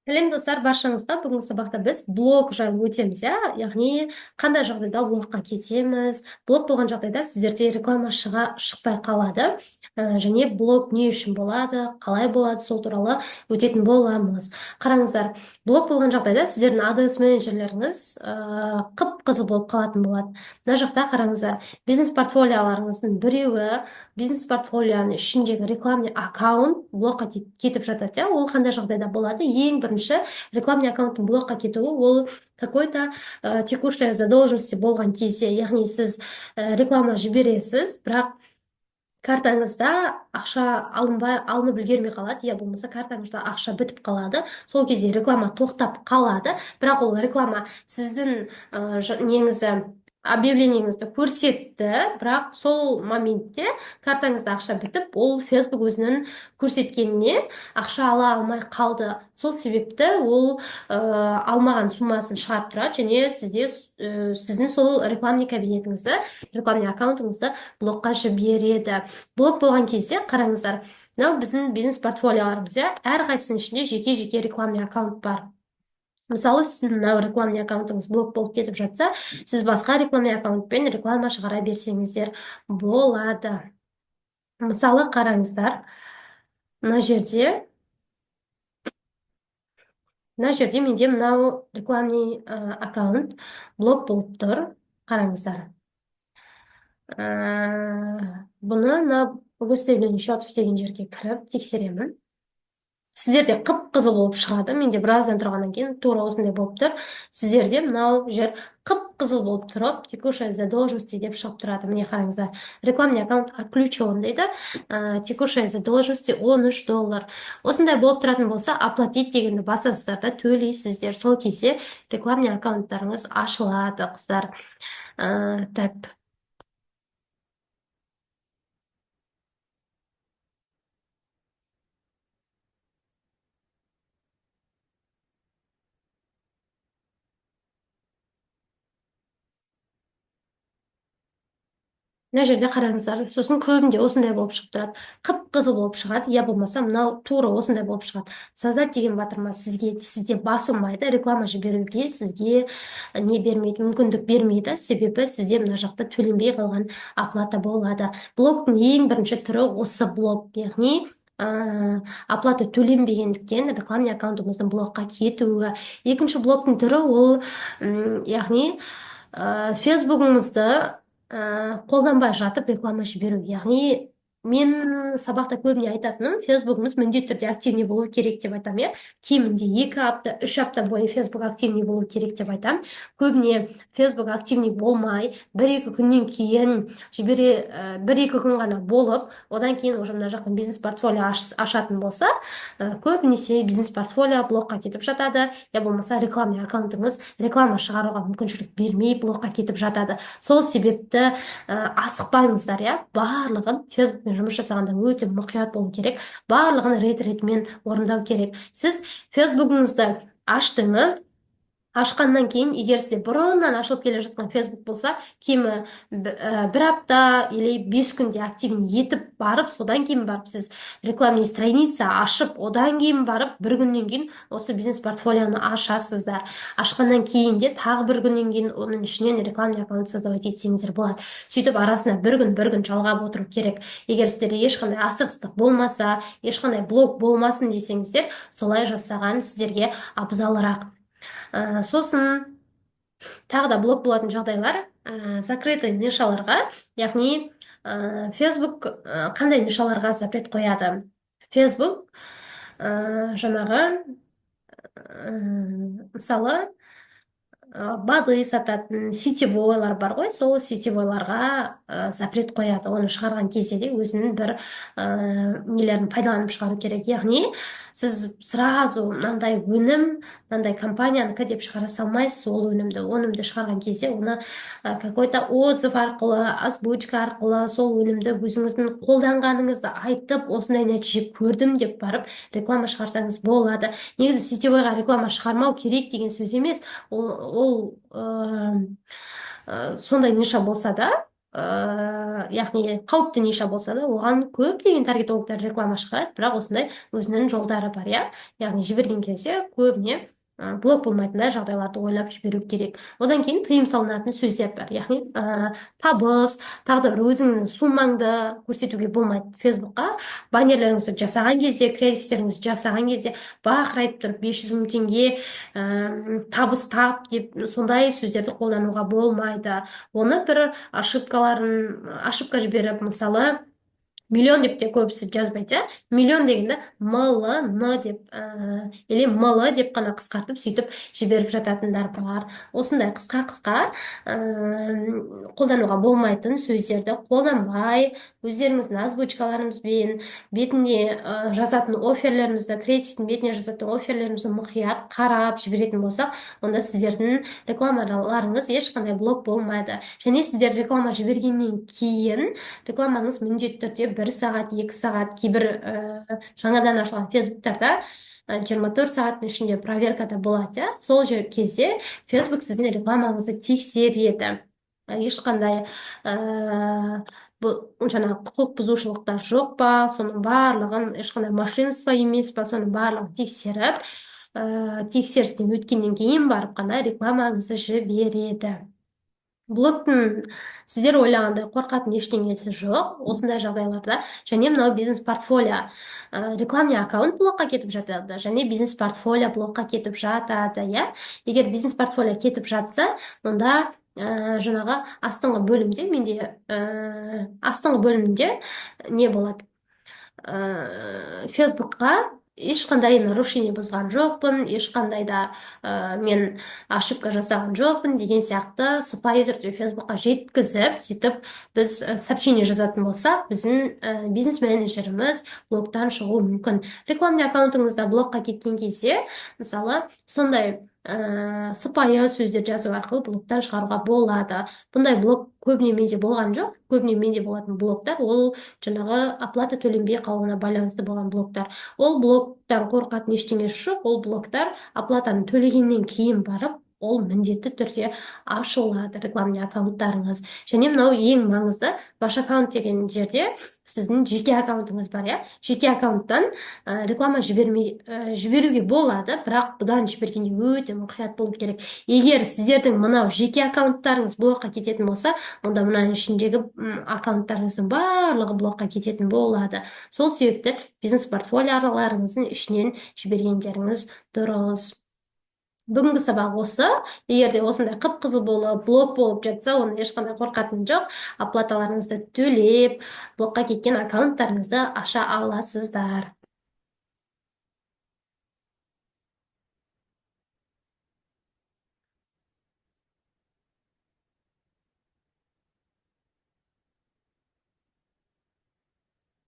Сәлем достар, баршаңызға. Бүгінгі сабақта біз блог жайлы өтеміз, яғни қандай жағдайда блогқа кетеміз. Блог болған жағдайда сіздерде реклама шықпай қалады. Және блог не үшін болады, қалай болады, сол туралы өтетін боламыз. Қараңыздар, блог болған жағдайда сіздердің AdWords менеджерлеріңіз қып-қызыл болып қалатын болады. Мына жақта қараңыздар, бизнес портфолиоларыңыздың біреуі бизнес портфолионың ішіндегі рекламный аккаунт блокқа кетіп жатады. Ол қандай жағдайда болады? Ең бірінші рекламный аккаунттың блокқа кетуі ол какой-то текущая задолженности болған кезде, яғни сіз реклама жібересіз, бірақ картаңызда ақша алынып үлгермей қалады, я болмаса картаңызда ақша бітіп қалады. Сол кезде реклама тоқтап қалады, бірақ ол реклама сіздің неңізді объявлениеңізді көрсетті, бірақ сол моментте картаңызда ақша бітіп, ол Facebook өзінің көрсеткеніне ақша ала алмай қалды. Сол себепті ол алмаған суммасын шығарып тұрады, және сіздің сол рекламный кабинетіңізді, рекламный аккаунтыңызды блокқа жібереді. Блок болған кезде қараңыздар, мынау біздің бизнес портфолиоларымыз, әрқайсысының ішінде жеке-жеке рекламный аккаунт бар. Мысалы, сіздің мынау рекламный аккаунтыңыз блок болып кетіп жатса, сіз басқа рекламный аккаунтпен реклама шығара берсеңіздер болады. Мысалы, қараңыздар, мына жерде менде мынау рекламный аккаунт блок болып тұр. Қараңыздар. Бұны мына выставление счетов деген жерге кіріп тексеремін. Сіздерде қып-қызыл болып шығады. Менде біраздан тұрғаннан кейін тура осындай болып тұр. Сіздерде мынау жер қып-қызыл болып тұрып, текущая задолженности деп шығып тұрады. Міне қараңыздар, рекламный аккаунт отключен дейді. Текущая задолженности $13. Осындай болып тұратын болса, оплатить дегенді басасыздар да төлейсіздер. Сол кезде рекламный аккаунттарыңыз ашылады, қыздар. Так. Мына жерде қараңыздар, сосын көбінде осындай болып шығып тұрады. Қып-қызыл болып шығады, я болмаса мынау тура осындай болып шығады. Создать деген батырма сізде басылмайды, реклама жіберуге сізге не бермейді, мүмкіндік бермейді, себебі сізде мына жақта төленбей қалған оплата болады. Блоктың ең бірінші түрі осы блок, яғни оплата төленбегендіктен рекламный аккаунтымыздың блокқа кетуі. Екінші блоктың түрі ол, яғни Фейсбугыңызды қолданбай жатып реклама жіберу. Яғни мен сабақта көбіне айтатыным, Фейсбугымыз міндетті түрде активный болу керек деп айтам, кемінде 2 апта, 3 апта бойы Фейсбук активный болу керек деп айтам. Көбіне Фейсбук активный болмай, 1-2 күннен кейін жібере, 1-2 күн ғана болып, одан кейін уже мына жақтан бизнес портфолио ашатын болса, көбінесе бизнес портфолио блокқа кетіп жатады, я болмаса рекламный аккаунтыңыз реклама шығаруға мүмкіншілік бермей блокқа кетіп жатады. Сол себепті асықпаңыздар, барлығын Фейсбукпен жұмыс жасағанда өте мұқият болу керек, барлығын рет-ретімен орындау керек. Сіз Фейсбугыңызды аштыңыз, ашқаннан кейін, егер сізде бұрыннан ашылып келе жатқан Фейсбук болса, кемі 1 апта или 5 күнде активный етіп барып, содан кейін барып сіз рекламный страница ашып, одан кейін барып 1 күннен кейін осы бизнес портфолионы ашасыздар. Ашқаннан кейін де тағы 1 күннен кейін оның ішінен рекламный аккаунт создавать етсеңіздер болады. Сөйтіп арасына 1 күн жалғап отыру керек. Егер сіздерде ешқандай асығыстық болмаса, ешқандай блок болмасын десеңіздер, солай жасаған сіздерге абзалырақ. Сосын тағы да блок болатын жағдайлар закрытый нишаларға, яғни Facebook қандай нишаларға запрет қояды? Facebook жаңағы мысалы БАДы сататын сетевойлар бар ғой, сол сетевойларға запрет қояды. Оны шығарған кезде де өзінің бір нелерін пайдаланып шығару керек. Яғни сіз сразу мынандай өнім, мынандай компаниянікі деп шығара салмайсыз ол өнімді шығарған кезде оны какой-то отзыв арқылы, озвучка арқылы сол өнімді өзіңіздің қолданғаныңызды айтып, осындай нәтиже көрдім деп барып реклама шығарсаңыз болады. Негізі сетевойға реклама шығармау керек деген сөз емес, ол сондай ниша болса да, яғни қауіпті ниша болса да, оған көптеген таргетологтар реклама шығарады, бірақ осындай өзінің жолдары бар, иә. Яғни жіберген кезде көбіне блок болмайтындай жағдайларды ойлап жіберу керек. Одан кейін тыйым салынатын сөздер бар, яғни табыс, тағы да бір өзіңнің суммаңды көрсетуге болмайды фейсбукқа. Баннерлеріңізді жасаған кезде, креативтеріңізді жасаған кезде бақырайып тұрып 500 мың теңге табыс тап деп сондай сөздерді қолдануға болмайды. Оны бір ошибка жіберіп, мысалы, миллион деп те көбісі жазбайды, иә. Миллион дегенде МЛН деп или МЛ деп қана қысқартып сөйтіп жіберіп жататындар бар. Осындай қысқа қолдануға болмайтын сөздерді қолданбай, өздеріңіздің озвучкаларыңызбен бетіне жазатын офферлерімізді, креативтің бетіне жазатын офферлерімізді мұқият қарап жіберетін болсақ, онда сіздердің рекламаларыңыз ешқандай блок болмайды. Және сіздер реклама жібергеннен кейін рекламаңыз міндетті түрде 1 сағат, 2 сағат, кейбір жаңадан ашылған фейсбуктарда 24 сағаттың ішінде проверкада болады, иә. Сол кезде фейсбук сіздің рекламаңызды тексереді. Ешқандай жаңағы құқық бұзушылықтар жоқ па, соның барлығын, ешқандай мошенничество емес па, соның барлығын тексеріп, тексерістен өткеннен кейін барып қана рекламаңызды жібереді. Блоктың сіздер ойлағандай қорқатын ештеңесі жоқ осындай жағдайларда. Және мынау бизнес-портфолио, рекламный аккаунт блокқа кетіп жатады, және бизнес-портфолио блокқа кетіп жатады, иә. Егер бизнес-портфолио кетіп жатса, онда жаңағы астыңғы бөлімде, астыңғы бөлімінде не болады? Фейсбукқа ешқандай нарушение бұзған жоқпын, ешқандай да мен ошибка жасаған жоқпын деген сияқты сыпайы түрде фейсбукқа жеткізіп, сөйтіп біз сообщение жазатын болсақ, біздің бизнес-менеджеріміз блоктан шығуы мүмкін. Рекламный аккаунтыңызда блокқа кеткен кезде, мысалы, сондай сыпайы сөздер жазу арқылы блоктан шығаруға болады. Бұндай блок көбіне менде болған жоқ. Көбіне менде болатын блоктар ол жаңағы оплата төленбей қалуына байланысты болған блоктар. Ол блоктан қорқатын ештеңесі жоқ. Ол блоктар оплатаны төлегеннен кейін барып, ол міндетті түрде ашылады, рекламный аккаунттарыңыз. Және мынау ең маңызды, ваш аккаунт деген жерде сіздің жеке аккаунтыңыз бар, иә. Жеке аккаунттан реклама жіберуге болады, бірақ бұдан жібергенде өте мұқият болу керек. Егер сіздердің мынау жеке аккаунттарыңыз блокқа кететін болса, онда мынаның ішіндегі аккаунттарыңыздың барлығы блокқа кететін болады. Сол себепті бизнес-портфолиоларыңыздың ішінен жібергендеріңіз дұрыс. Бүгінгі сабақ осы. Егер де осындай қып-қызыл болып, блок болып жатса, оны ешқандай қорқатын жоқ. Оплаталарыңызды төлеп, блокқа кеткен аккаунттарыңызды аша аласыздар.